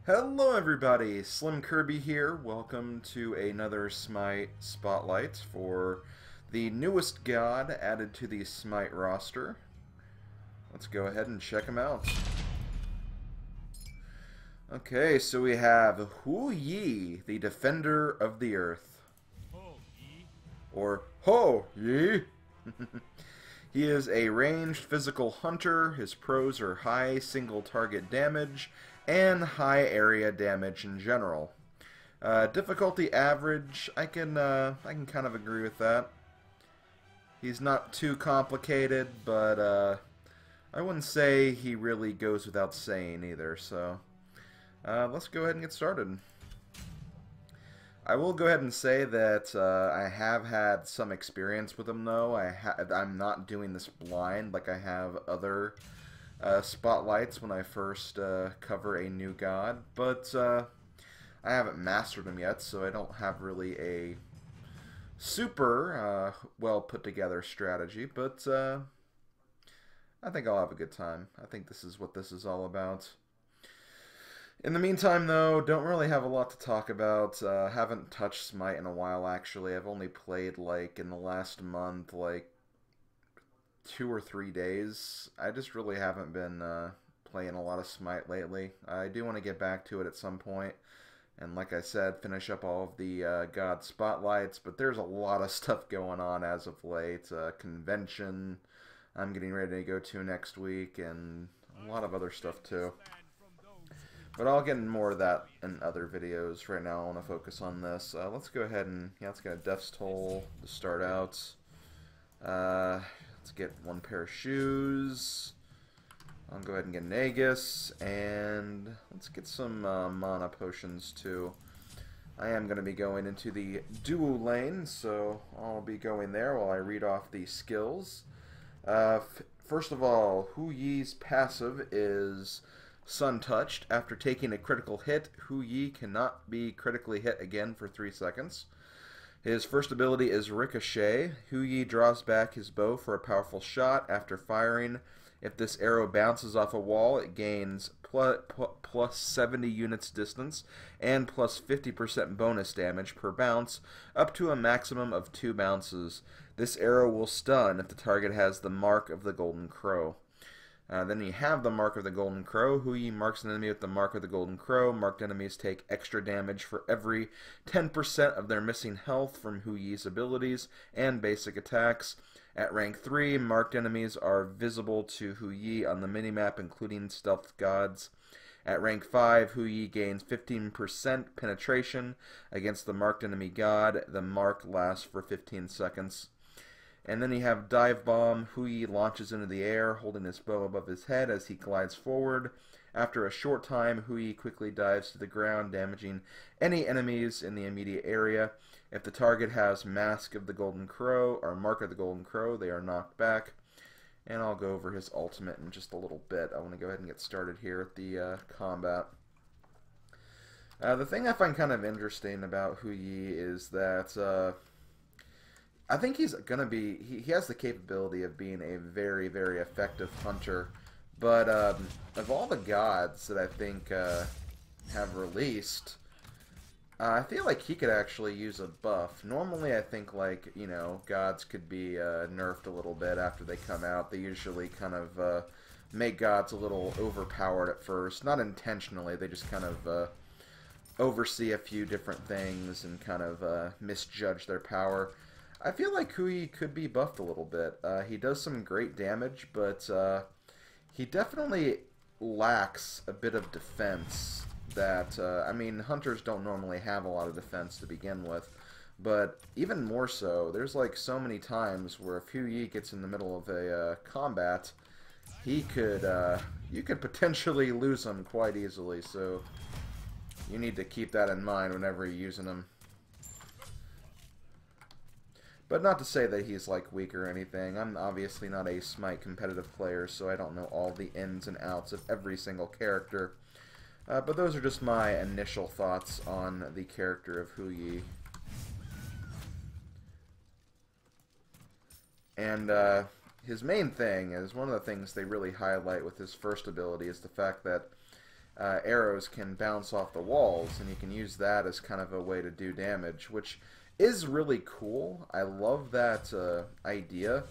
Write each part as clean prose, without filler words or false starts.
Hello everybody, SlimKirby here. Welcome to another Smite Spotlight for the newest god added to the Smite roster. Let's go ahead and check him out. Okay, so we have Hu Yi, the Defender of the Earth. Or Ho Yi. He is a ranged physical hunter. His pros are high single target damage and high area damage in general. Difficulty average, I can kind of agree with that. He's not too complicated, but I wouldn't say he really goes without saying either. So let's go ahead and get started. I will go ahead and say that I have had some experience with him, though. I'm not doing this blind like I have other spotlights when I first cover a new god, but I haven't mastered him yet, so I don't have really a super well put together strategy, but I think I'll have a good time. I think this is what this is all about. In the meantime, though, don't really have a lot to talk about. Haven't touched Smite in a while, actually. I've only played, like, in the last month, like, 2 or 3 days. I just really haven't been playing a lot of Smite lately. I do want to get back to it at some point, and like I said, finish up all of the God Spotlights, but there's a lot of stuff going on as of late. Convention I'm getting ready to go to next week, and a lot of other stuff, too. But I'll get into more of that in other videos. Right now I want to focus on this. Let's go ahead and, let's get a Death's Toll to start out. Let's get one pair of shoes. I'll go ahead and get an Aegis. And let's get some mana potions too. I am going to be going into the duo lane, so I'll be going there while I read off the skills. First of all, Hu Yi's passive is Sun Touched. After taking a critical hit, Hu Yi cannot be critically hit again for 3 seconds. His first ability is Ricochet. Hu Yi draws back his bow for a powerful shot. After firing, if this arrow bounces off a wall, it gains plus 70 units distance and plus 50% bonus damage per bounce, up to a maximum of 2 bounces. This arrow will stun if the target has the mark of the Golden Crow. Then you have the Mark of the Golden Crow. Hu Yi marks an enemy with the Mark of the Golden Crow. Marked enemies take extra damage for every 10% of their missing health from Hu Yi's abilities and basic attacks. At rank 3, marked enemies are visible to Hu Yi on the minimap, including stealth gods. At rank 5, Hu Yi gains 15% penetration against the marked enemy god. The mark lasts for 15 seconds. And then you have Dive Bomb. Hu Yi launches into the air, holding his bow above his head as he glides forward. After a short time, Hu Yi quickly dives to the ground, damaging any enemies in the immediate area. If the target has Mask of the Golden Crow or Mark of the Golden Crow, they are knocked back. And I'll go over his ultimate in just a little bit. I want to go ahead and get started here at the combat. The thing I find kind of interesting about Hu Yi is that I think he's gonna be. He has the capability of being a very, very effective hunter. But of all the gods that I think have released, I feel like he could actually use a buff. Normally, I think like gods could be nerfed a little bit after they come out. They usually kind of make gods a little overpowered at first, not intentionally. They just kind of oversee a few different things and kind of misjudge their power. I feel like Hu Yi could be buffed a little bit. He does some great damage, but he definitely lacks a bit of defense that, I mean, hunters don't normally have a lot of defense to begin with, but even more so, there's like so many times where if Hu Yi gets in the middle of a combat, he could, you could potentially lose him quite easily, so you need to keep that in mind whenever you're using him. But not to say that he's like weak or anything. I'm obviously not a Smite competitive player, so I don't know all the ins and outs of every single character. But those are just my initial thoughts on the character of Hu Yi. And his main thing is, one of the things they really highlight with his first ability is the fact that arrows can bounce off the walls, and you can use that as kind of a way to do damage, which is really cool. I love that idea.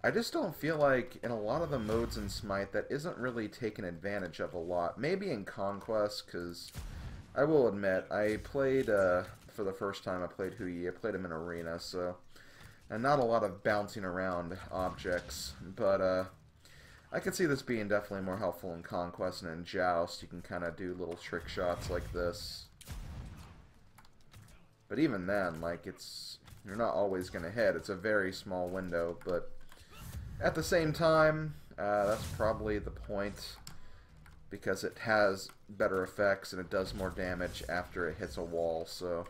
I just don't feel like in a lot of the modes in Smite that isn't really taken advantage of a lot. Maybe in Conquest, because I will admit, I played, for the first time I played Hui. I played him in Arena, so... And not a lot of bouncing around objects, but I could see this being definitely more helpful in Conquest and in Joust. You can kind of do little trick shots like this. But even then, like, you're not always going to hit. It's a very small window, but at the same time, that's probably the point, because it has better effects and it does more damage after it hits a wall, so,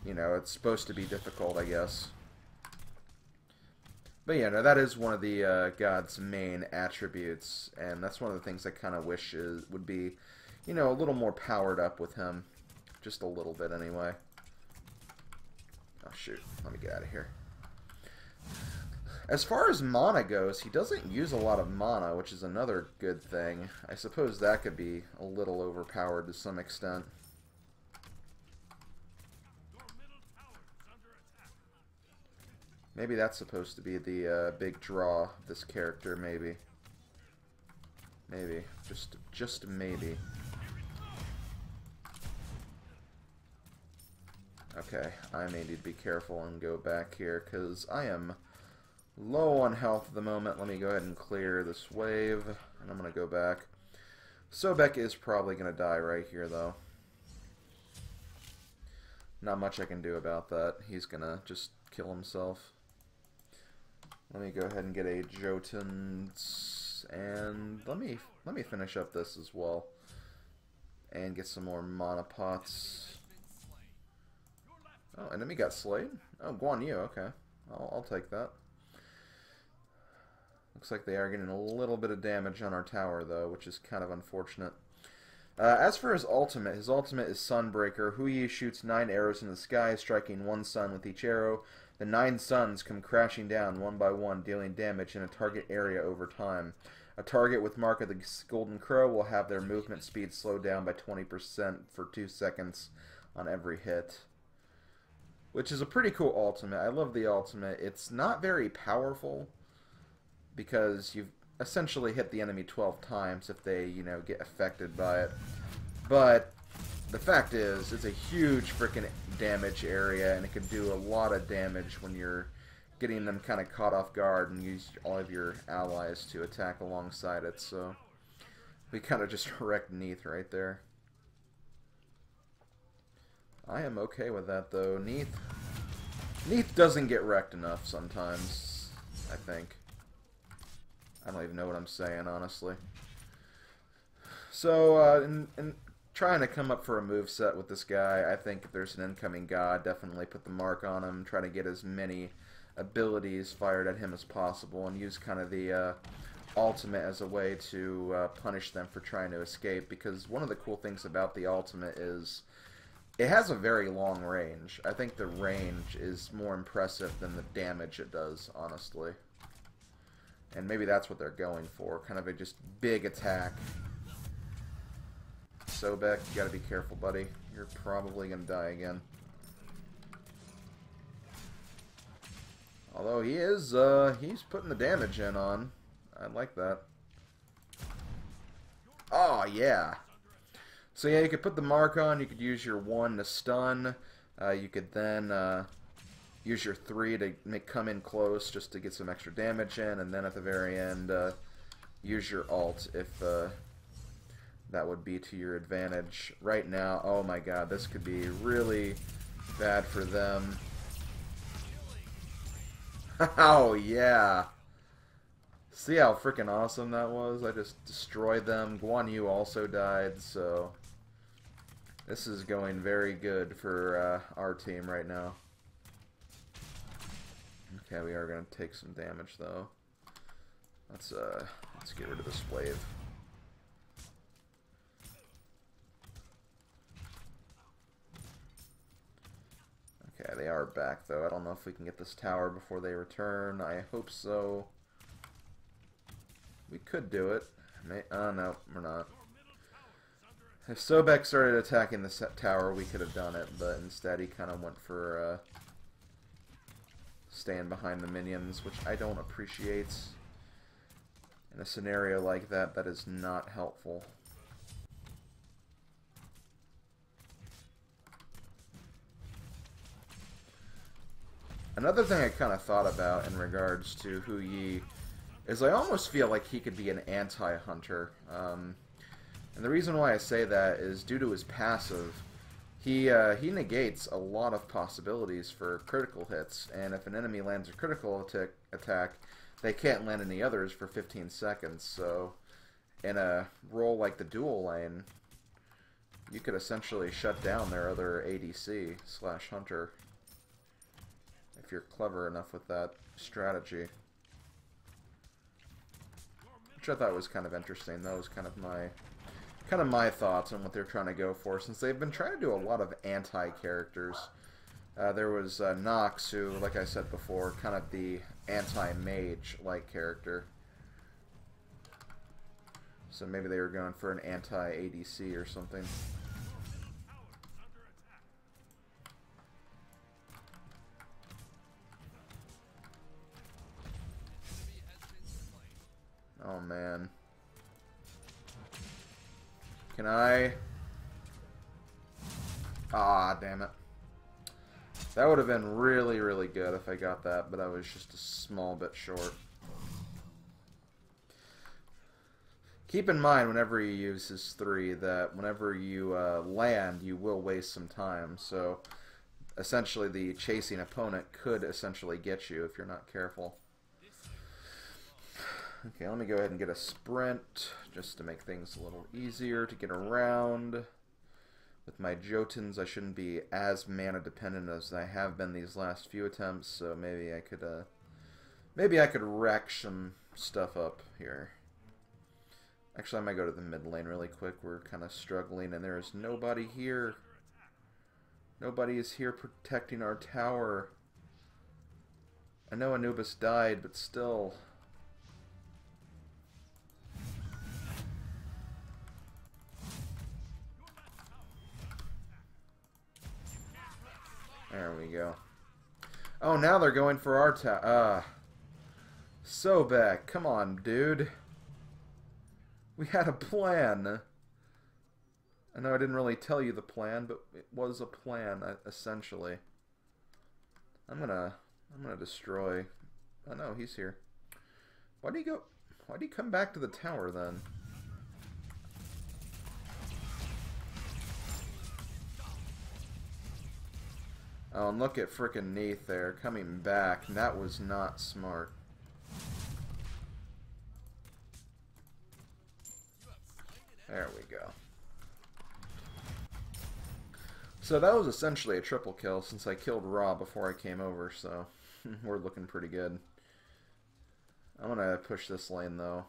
you know, it's supposed to be difficult, I guess. But yeah, no, that is one of the god's main attributes, and that's one of the things I kind of wish would be, you know, a little more powered up with him. Just a little bit, anyway. Oh, shoot. Let me get out of here. As far as mana goes, he doesn't use a lot of mana, which is another good thing. I suppose that could be a little overpowered to some extent. Maybe that's supposed to be the big draw of this character, maybe. Maybe. Just maybe. Okay, I may need to be careful and go back here, because I am low on health at the moment. Let me go ahead and clear this wave, and I'm going to go back. Sobek is probably going to die right here, though. Not much I can do about that. He's going to just kill himself. Let me go ahead and get a Jotuns, and let me finish up this as well, and get some more mana pots. Oh, enemy got slayed? Oh, Guan Yu, okay. I'll take that. Looks like they are getting a little bit of damage on our tower, though, which is kind of unfortunate. As for his ultimate is Sunbreaker. Hui shoots 9 arrows in the sky, striking 1 sun with each arrow. The 9 suns come crashing down one by one, dealing damage in a target area over time. A target with Mark of the Golden Crow will have their movement speed slowed down by 20% for 2 seconds on every hit. Which is a pretty cool ultimate. I love the ultimate. It's not very powerful, because you've essentially hit the enemy 12 times if they, you know, get affected by it. But the fact is, it's a huge freaking damage area, and it can do a lot of damage when you're getting them kind of caught off guard and use all of your allies to attack alongside it. So we kind of just wrecked Neath right there. I am okay with that, though. Neath doesn't get wrecked enough sometimes, I think. I don't even know what I'm saying, honestly. So, in trying to come up for a moveset with this guy, I think if there's an incoming god, definitely put the mark on him, try to get as many abilities fired at him as possible, and use kind of the ultimate as a way to punish them for trying to escape, because one of the cool things about the ultimate is it has a very long range. I think the range is more impressive than the damage it does, honestly. And maybe that's what they're going for. Kind of a just big attack. Sobek, you gotta be careful, buddy. You're probably gonna die again. Although he is, he's putting the damage in on. I like that. Oh, yeah. So yeah, you could put the mark on, you could use your 1 to stun, you could then use your 3 to come in close just to get some extra damage in, and then at the very end, use your ult if that would be to your advantage. Right now, oh my god, this could be really bad for them. Oh yeah! See how freaking awesome that was? I just destroyed them. Guan Yu also died, so this is going very good for our team right now. Okay, we are going to take some damage though. Let's get rid of this wave. Okay, they are back though. I don't know if we can get this tower before they return. I hope so. We could do it. No, we're not. If Sobek started attacking the tower, we could have done it, but instead he kind of went for staying behind the minions, which I don't appreciate. In a scenario like that, that is not helpful. Another thing I kind of thought about in regards to Hu Yi is I almost feel like he could be an anti-hunter. And the reason why I say that is due to his passive. He negates a lot of possibilities for critical hits, and if an enemy lands a critical attack, they can't land any others for 15 seconds. So in a role like the dual lane, you could essentially shut down their other ADC / hunter if you're clever enough with that strategy. Which I thought was kind of interesting. That was kind of my thoughts on what they're trying to go for, since they've been trying to do a lot of anti-characters. There was Nox, who, like I said before, kind of the anti-mage-like character. So maybe they were going for an anti-ADC or something. Oh, man. Can I? Ah, damn it. That would have been really, really good if I got that, but I was just a small bit short. Keep in mind, whenever you use his 3, that whenever you land, you will waste some time. So, essentially, the chasing opponent could essentially get you if you're not careful. Okay, let me go ahead and get a sprint, just to make things a little easier to get around. With my Jotuns, I shouldn't be as mana dependent as I have been these last few attempts, so maybe I could wreck some stuff up here. Actually, I might go to the mid lane really quick. We're kind of struggling, and there is nobody here. Nobody is here protecting our tower. I know Anubis died, but still. There we go. Oh, now they're going for our tower. Sobek, come on, dude. We had a plan. I know I didn't really tell you the plan, but it was a plan, essentially. I'm gonna destroy. Oh no, he's here. Why'd he go? Why'd he come back to the tower then? Oh, and look at frickin' Neath there, coming back. That was not smart. There we go. So that was essentially a triple kill, since I killed Ra before I came over, so we're looking pretty good. I'm gonna push this lane, though,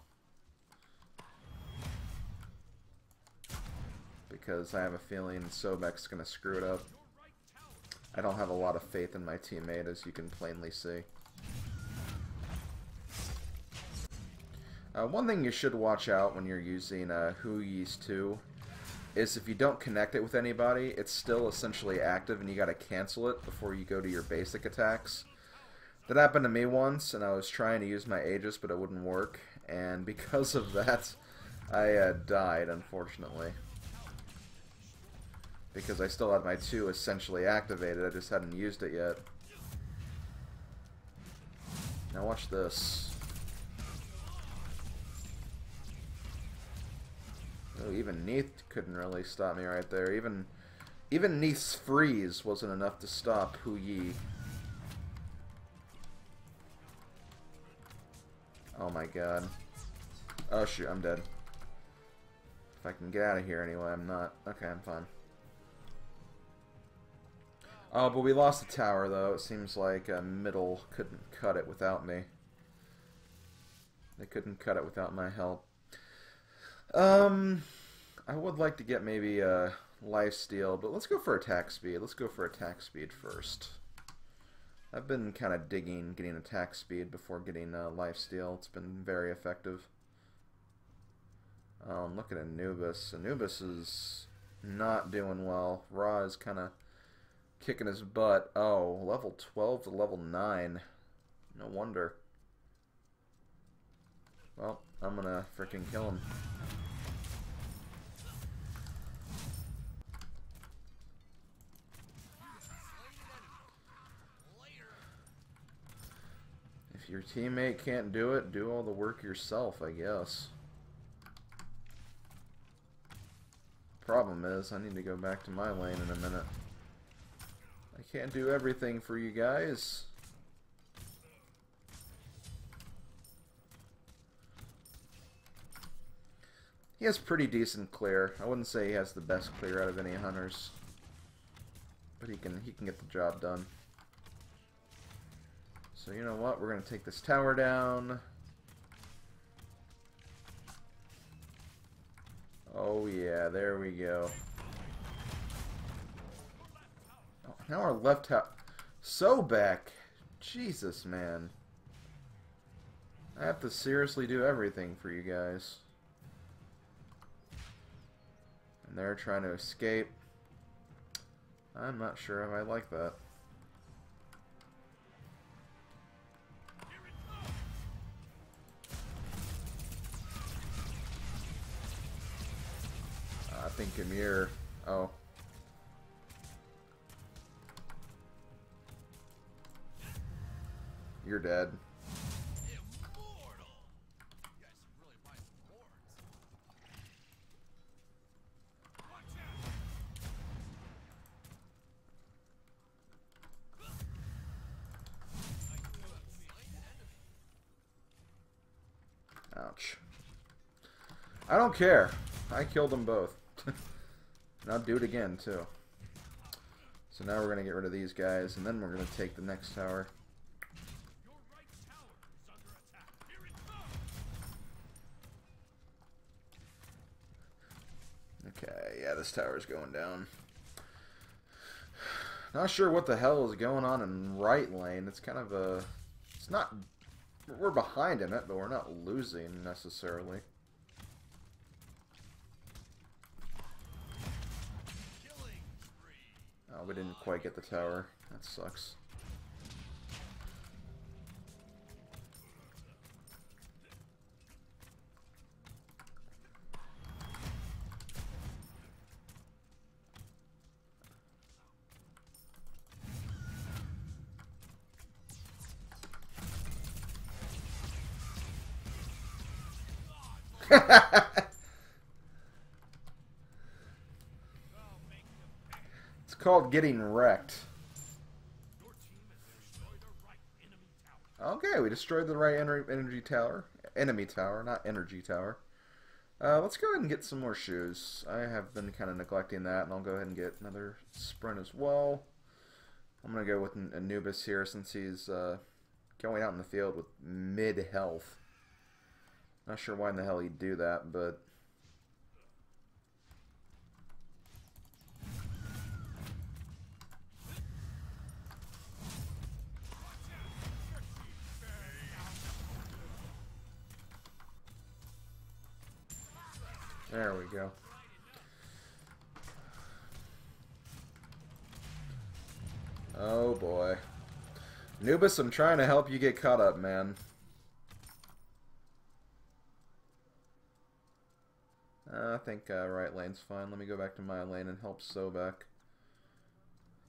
because I have a feeling Sobek's gonna screw it up. I don't have a lot of faith in my teammate, as you can plainly see. One thing you should watch out when you're using Hu Yi's 2 is if you don't connect it with anybody, it's still essentially active and you gotta cancel it before you go to your basic attacks. That happened to me once, and I was trying to use my Aegis, but it wouldn't work, and because of that, I died, unfortunately. Because I still had my 2 essentially activated, I just hadn't used it yet. Now watch this. Oh, even Neath couldn't really stop me right there. Even Neath's freeze wasn't enough to stop Hu Yi. Oh my god. Oh shoot, I'm dead. If I can get out of here anyway, I'm not. Okay, I'm fine. Oh, but we lost the tower, though. It seems like middle couldn't cut it without me. They couldn't cut it without my help. I would like to get maybe a lifesteal, but let's go for attack speed. Let's go for attack speed first. I've been kind of digging getting attack speed before getting lifesteal. It's been very effective. Look at Anubis. Anubis is not doing well. Ra is kind of kicking his butt. Oh, level 12 to level 9. No wonder. Well, I'm gonna freaking kill him. If your teammate can't do it, do all the work yourself, I guess. Problem is, I need to go back to my lane in a minute. I can't do everything for you guys. He has pretty decent clear. I wouldn't say he has the best clear out of any hunters, but he can get the job done. So you know what? We're gonna take this tower down. Oh yeah, there we go. Oh, now our left tower. So back. Jesus, man. I have to seriously do everything for you guys. And they're trying to escape. I'm not sure if I like that. I think Amir... Oh. You're dead. Ouch. I don't care. I killed them both. And I'll do it again, too. So now we're going to get rid of these guys, and then we're going to take the next tower. Okay, yeah, this tower's going down. Not sure what the hell is going on in right lane. It's kind of a... It's not... We're behind in it, but we're not losing, necessarily. Oh, we didn't quite get the tower. That sucks. It's called getting wrecked. Okay, we destroyed the right energy tower. Enemy tower, not energy tower. Let's go ahead and get some more shoes. I have been kind of neglecting that, and I'll go ahead and get another sprint as well. I'm going to go with Anubis here since he's going out in the field with mid-health. Not sure why in the hell he'd do that, but... There we go. Oh boy. Anubis, I'm trying to help you get caught up, man. I think right lane's fine. Let me go back to my lane and help Sobek.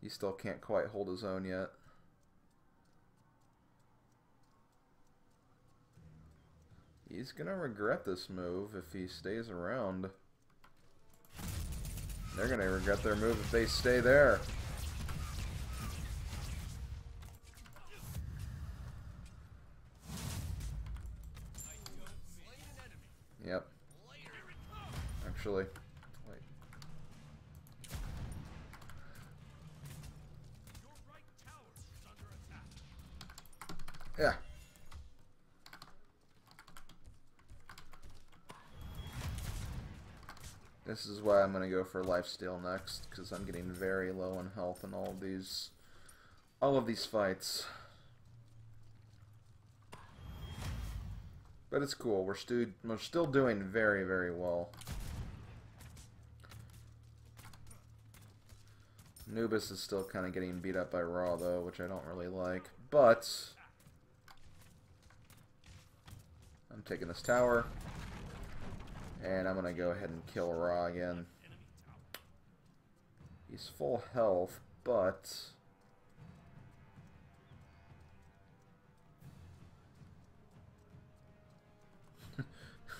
He still can't quite hold his own yet. He's gonna regret this move if he stays around. They're gonna regret their move if they stay there. Yep. Actually, wait. Yeah. This is why I'm going to go for lifesteal next, because I'm getting very low on health in all of these fights. But it's cool. We're still doing very, very well. Anubis is still kind of getting beat up by Raw, though, which I don't really like. But I'm taking this tower, and I'm going to go ahead and kill Raw again. He's full health, but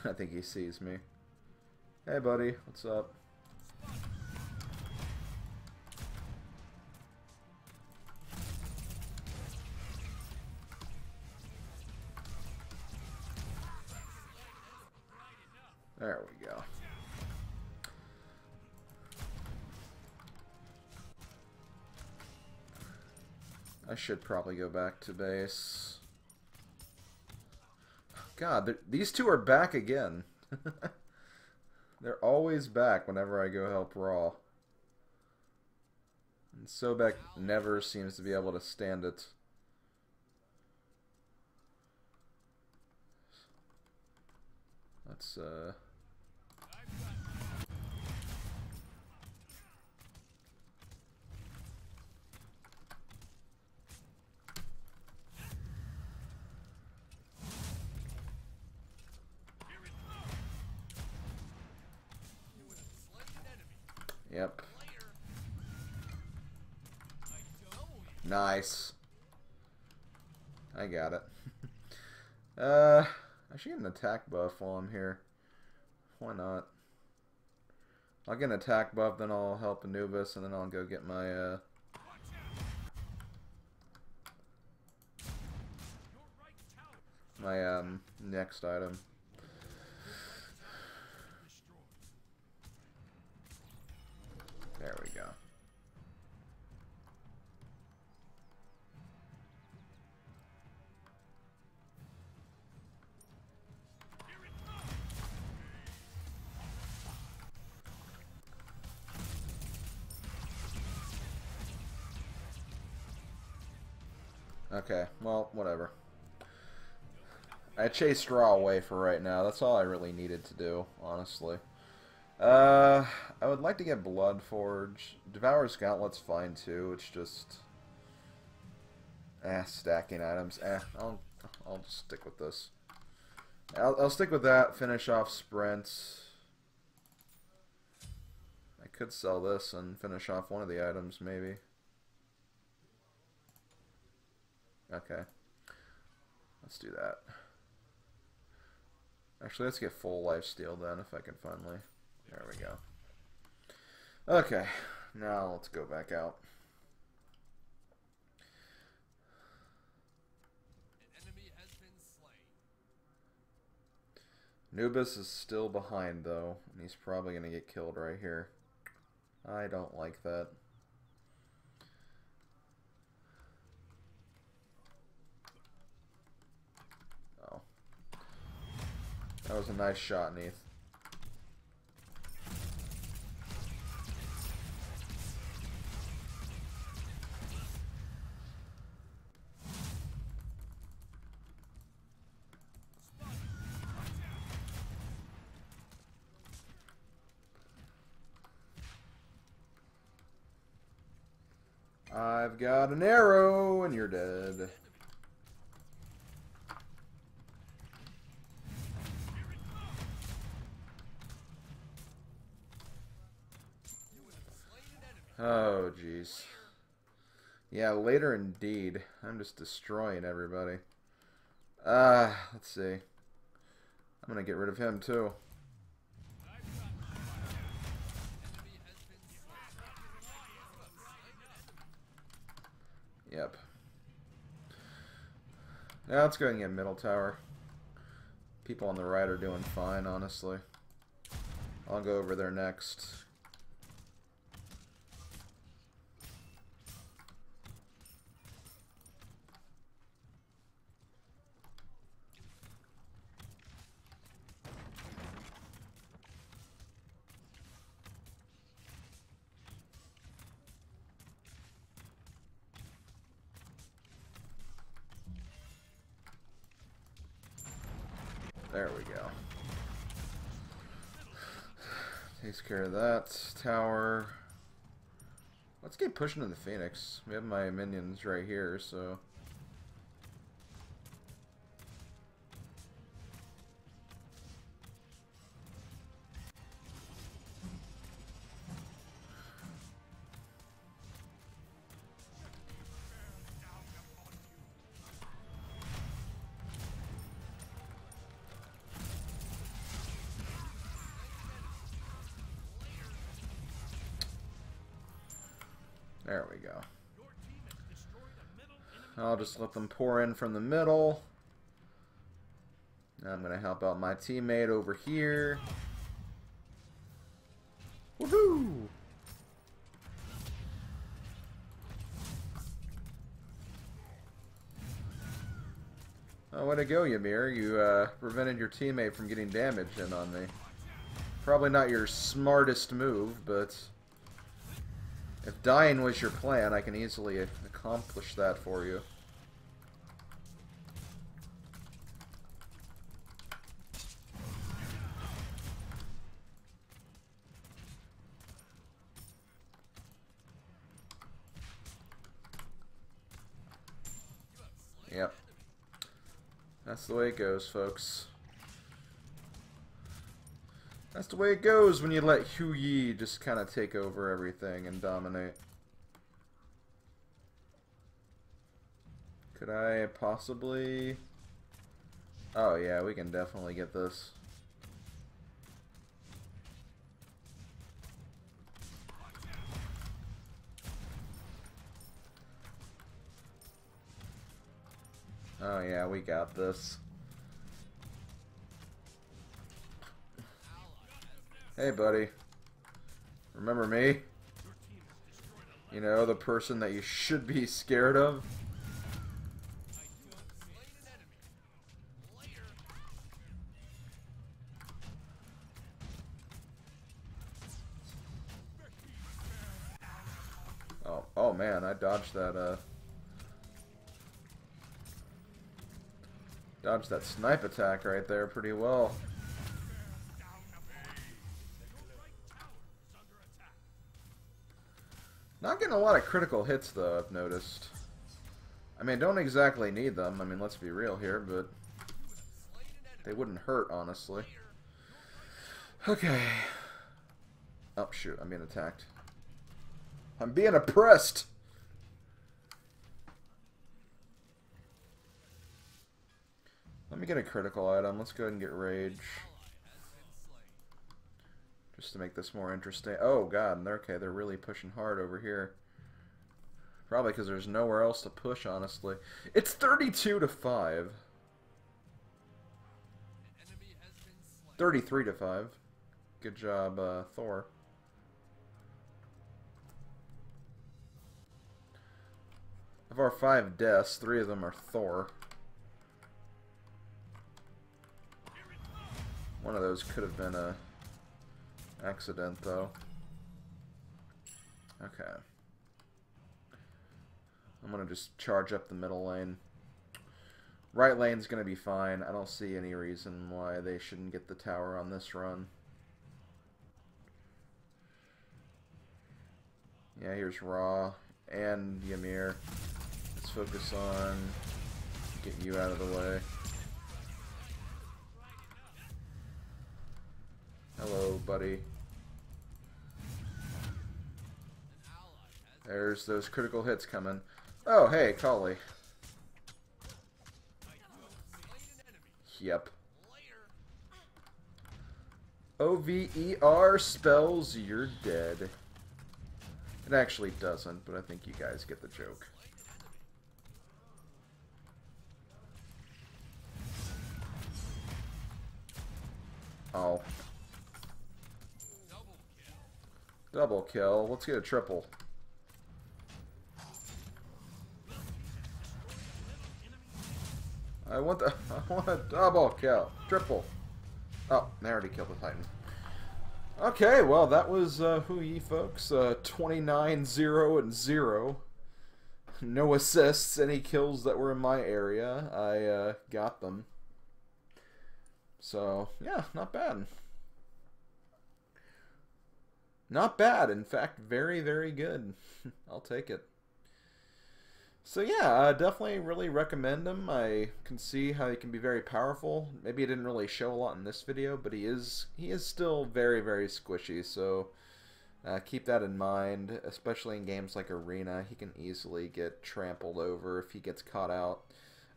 I think he sees me. Hey, buddy, what's up? There we go. I should probably go back to base. God, these two are back again. They're always back whenever I go help Raw. And Sobek never seems to be able to stand it. Let's, Yep. Nice. I got it. I should get an attack buff while I'm here. Why not? I'll get an attack buff, then I'll help Anubis, and then I'll go get my, next item. There we go. Okay, well, whatever. I chased Raw away for right now. That's all I really needed to do, honestly. I would like to get Bloodforge. Devourer's Gauntlet's fine too. It's just stacking items. I'll just stick with this. I'll stick with that. Finish off Sprint. I could sell this and finish off one of the items, maybe. Okay. Let's do that. Actually, let's get full lifesteal then, if I can finally. There we go. Okay. Now let's go back out. An enemy has been slain. Anubis is still behind, though, and he's probably going to get killed right here. I don't like that. That was a nice shot, Neith. I've got an arrow, and you're dead. Oh, jeez. Yeah, later indeed. I'm just destroying everybody. Let's see. I'm gonna get rid of him, too. Yep. Now let's go ahead and get middle tower. People on the right are doing fine, honestly. I'll go over there next. There we go. Takes care of that tower. Let's keep pushing to the Phoenix. We have my minions right here, so... There we go. I'll just let them pour in from the middle. Now I'm going to help out my teammate over here. Woohoo! Oh, way to go, Ymir. You prevented your teammate from getting damage in on me. Probably not your smartest move, but... if dying was your plan, I can easily accomplish that for you. Yep. That's the way it goes, folks. That's the way it goes when you let Hu Yi just kind of take over everything and dominate. Could I possibly... oh yeah, we can definitely get this. Oh yeah, we got this. Hey, buddy. Remember me? You know, the person that you should be scared of? Oh man, I dodged that, dodged that snipe attack right there pretty well. Not getting a lot of critical hits, though, I've noticed. I mean, don't exactly need them. I mean, let's be real here, but they wouldn't hurt, honestly. Okay. Oh, shoot. I'm being attacked. I'm being oppressed! Let me get a critical item. Let's go ahead and get Rage. Just to make this more interesting. Oh god, okay, they're really pushing hard over here. Probably because there's nowhere else to push, honestly. It's 32-5. 33-5. Good job, Thor. Of our 5 deaths, 3 of them are Thor. One of those could have been a accident, though. Okay. I'm gonna just charge up the middle lane. Right lane's gonna be fine. I don't see any reason why they shouldn't get the tower on this run. Yeah, here's Ra and Ymir. Let's focus on getting you out of the way. Hello, buddy. There's those critical hits coming. Oh, hey, Kali. Yep. OVER spells you're dead. It actually doesn't, but I think you guys get the joke. Oh. Double kill. Let's get a triple. I want a double kill. Triple. Oh, they already killed the Titan. Okay, well that was Hu Yi, folks. 29-0-0. No assists. Any kills that were in my area, I got them. So, yeah, not bad. Not bad. In fact, very, very good. I'll take it. So yeah, I definitely really recommend him. I can see how he can be very powerful. Maybe he didn't really show a lot in this video, but he is still very, very squishy. So keep that in mind, especially in games like Arena. He can easily get trampled over if he gets caught out,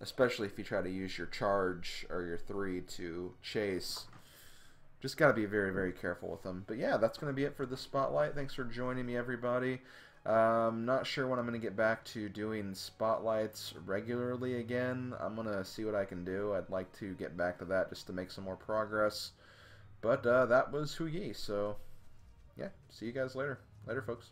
especially if you try to use your charge or your 3 to chase. Just got to be very, very careful with them. But yeah, that's going to be it for the Spotlight. Thanks for joining me, everybody. Not sure when I'm going to get back to doing Spotlights regularly again. I'm going to see what I can do. I'd like to get back to that just to make some more progress. But that was Hu Yi, so yeah, see you guys later. Later, folks.